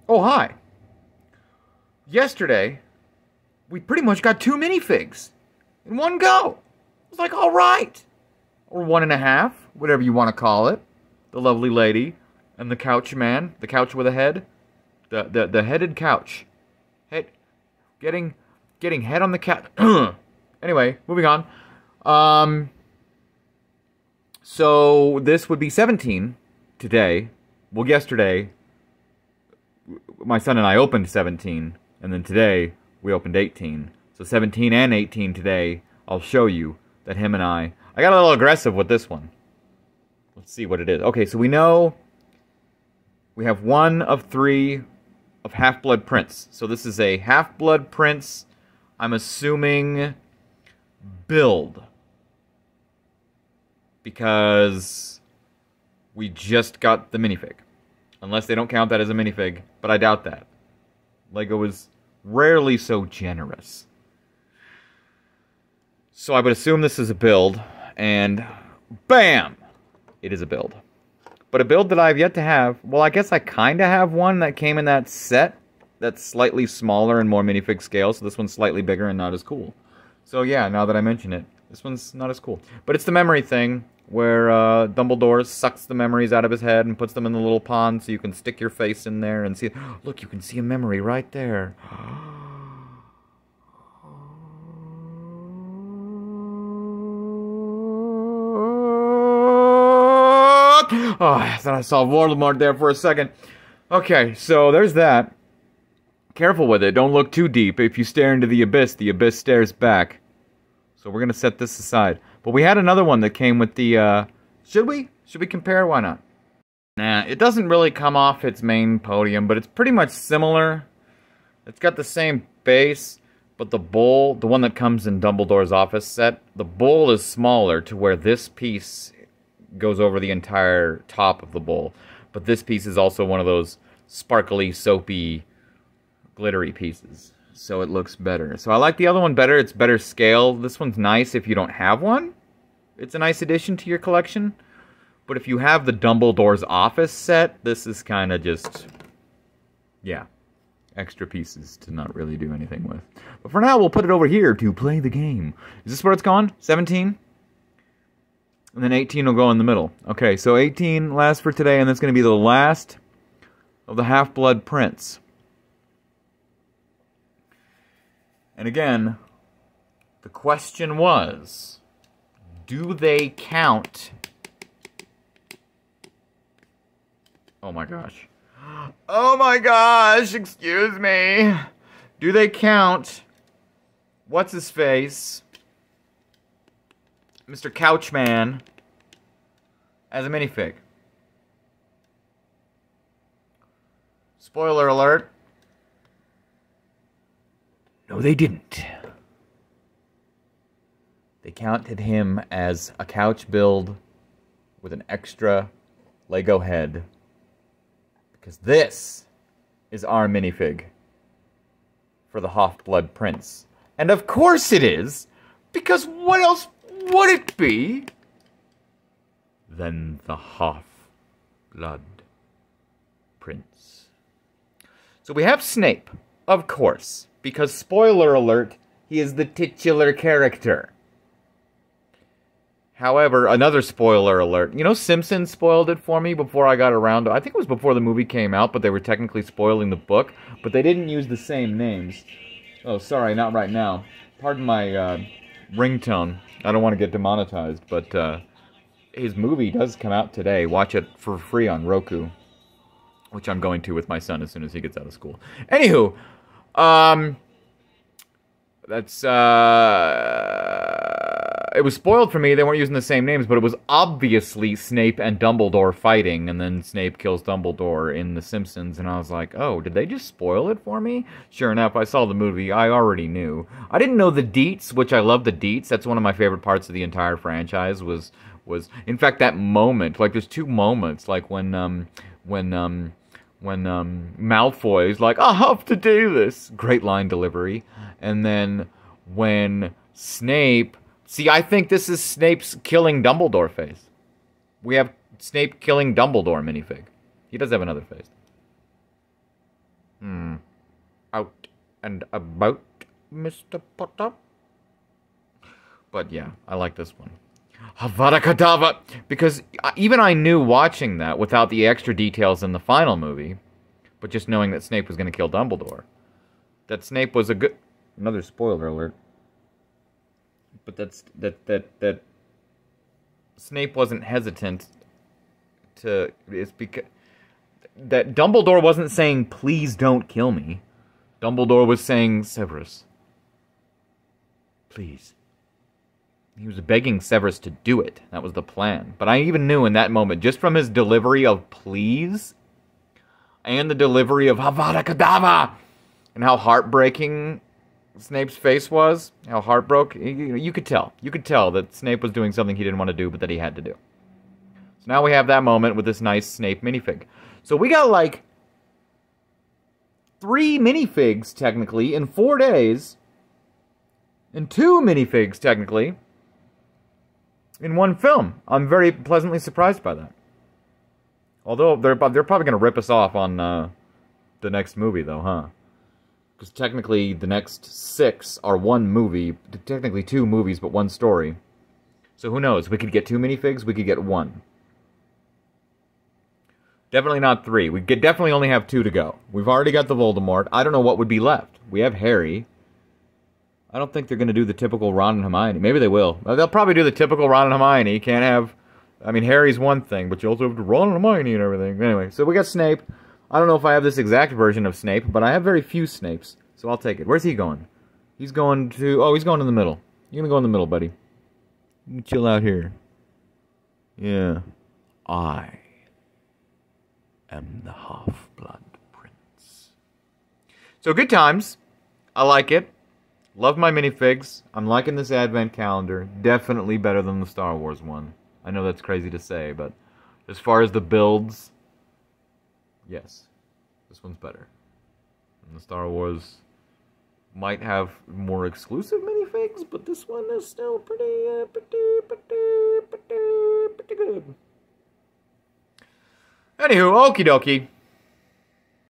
Oh, hi. Yesterday, we pretty much got 2 minifigs in one go. It was like, all right. Or 1.5, whatever you want to call it. The lovely lady and the couch man. The couch with a head. The headed couch. Head, getting head on the couch. Anyway, moving on. So this would be 17 today. Well, yesterday, my son and I opened 17, and then today we opened 18. So 17 and 18 today, I'll show you that him and I got a little aggressive with this one. Let's see what it is. Okay, so we know we have 1 of 3 of Half-Blood Prince. So this is a Half-Blood Prince, I'm assuming, build. Because we just got the minifig. Unless they don't count that as a minifig, but I doubt that. LEGO is rarely so generous. So I would assume this is a build, and BAM! It is a build. But a build that I've yet to have, well, I guess I kind of have one that came in that set that's slightly smaller and more minifig scale, so this one's slightly bigger and not as cool. So yeah, now that I mention it, this one's not as cool. But it's the memory thing, where Dumbledore sucks the memories out of his head and puts them in the little pond so you can stick your face in there and see it. Look, you can see a memory right there. Oh, I thought I saw Voldemort there for a second. Okay, so there's that. Careful with it. Don't look too deep. If you stare into the abyss stares back. So we're going to set this aside. But we had another one that came with the, Should we? Should we compare? Why not? Nah, it doesn't really come off its main podium, but it's pretty much similar. It's got the same base, but the bowl, the one that comes in Dumbledore's office set, the bowl is smaller to where this piece goes over the entire top of the bowl. But this piece is also one of those sparkly, soapy, glittery pieces. So it looks better. So I like the other one better. It's better scale. This one's nice if you don't have one. It's a nice addition to your collection. But if you have the Dumbledore's office set, this is kind of just, yeah, extra pieces to not really do anything with. But for now, we'll put it over here to play the game. Is this where it's gone? 17? And then 18 will go in the middle. Okay, so 18 lasts for today, and that's going to be the last of the Half-Blood Prince. And again, the question was, do they count? Oh my gosh. Oh my gosh, excuse me. Do they count, what's his face, Mr. Couchman, as a minifig? Spoiler alert. No, they didn't. They counted him as a couch build with an extra Lego head. Because this is our minifig for the Half-Blood Prince. And of course it is, because what else would it be than the Half-Blood Prince? So we have Snape, of course. Because, spoiler alert, he is the titular character. However, another spoiler alert. You know, Simpsons spoiled it for me before I got around to... I think it was before the movie came out, but they were technically spoiling the book. But they didn't use the same names. Oh, sorry, not right now. Pardon my ringtone. I don't want to get demonetized, but his movie does come out today. Watch it for free on Roku. Which I'm going to with my son as soon as he gets out of school. Anywho... That's, it was spoiled for me. They weren't using the same names, but it was obviously Snape and Dumbledore fighting, and then Snape kills Dumbledore in The Simpsons, and I was like, oh, did they just spoil it for me? Sure enough, I saw the movie. I already knew. I didn't know the deets, which I love the deets. That's one of my favorite parts of the entire franchise, was, in fact, that moment. Like, there's 2 moments, like when Malfoy's like, I have to do this. Great line delivery. And then when Snape... See, I think this is Snape's killing Dumbledore face. We have Snape killing Dumbledore minifig. He does have another face. and about, Mr. Potter. But yeah, I like this one. Avada Kedavra! Because even I knew watching that without the extra details in the final movie, but just knowing that Snape was going to kill Dumbledore, that Snape was a good... Another spoiler alert. But that Snape wasn't hesitant to... It's because... That Dumbledore wasn't saying, please don't kill me. Dumbledore was saying, Severus, please. He was begging Severus to do it. That was the plan. But I even knew in that moment, just from his delivery of please, and the delivery of Avada Kedavra, and how heartbreaking Snape's face was, how heartbroken, you could tell. You could tell that Snape was doing something he didn't want to do, but that he had to do. So now we have that moment with this nice Snape minifig. So we got like 3 minifigs, technically, in 4 days, and 2 minifigs, technically, in one film. I'm very pleasantly surprised by that. Although, they're probably going to rip us off on the next movie, though, huh? Because technically, the next 6 are one movie. Technically 2 movies, but 1 story. So who knows? We could get 2 minifigs, we could get 1. Definitely not 3. We could definitely only have 2 to go. We've already got the Voldemort. I don't know what would be left. We have Harry. I don't think they're going to do the typical Ron and Hermione. Maybe they will. They'll probably do the typical Ron and Hermione. You can't have... I mean, Harry's one thing, but you also have Ron and Hermione and everything. Anyway, so we got Snape. I don't know if I have this exact version of Snape, but I have very few Snapes, so I'll take it. Where's he going? He's going to... Oh, he's going in the middle. You're going to go in the middle, buddy. You can chill out here. Yeah. I am the Half-Blood Prince. So, good times. I like it. Love my minifigs. I'm liking this advent calendar. Definitely better than the Star Wars one. I know that's crazy to say, but as far as the builds, yes, this one's better. And the Star Wars might have more exclusive minifigs, but this one is still pretty good. Anywho, okie dokie.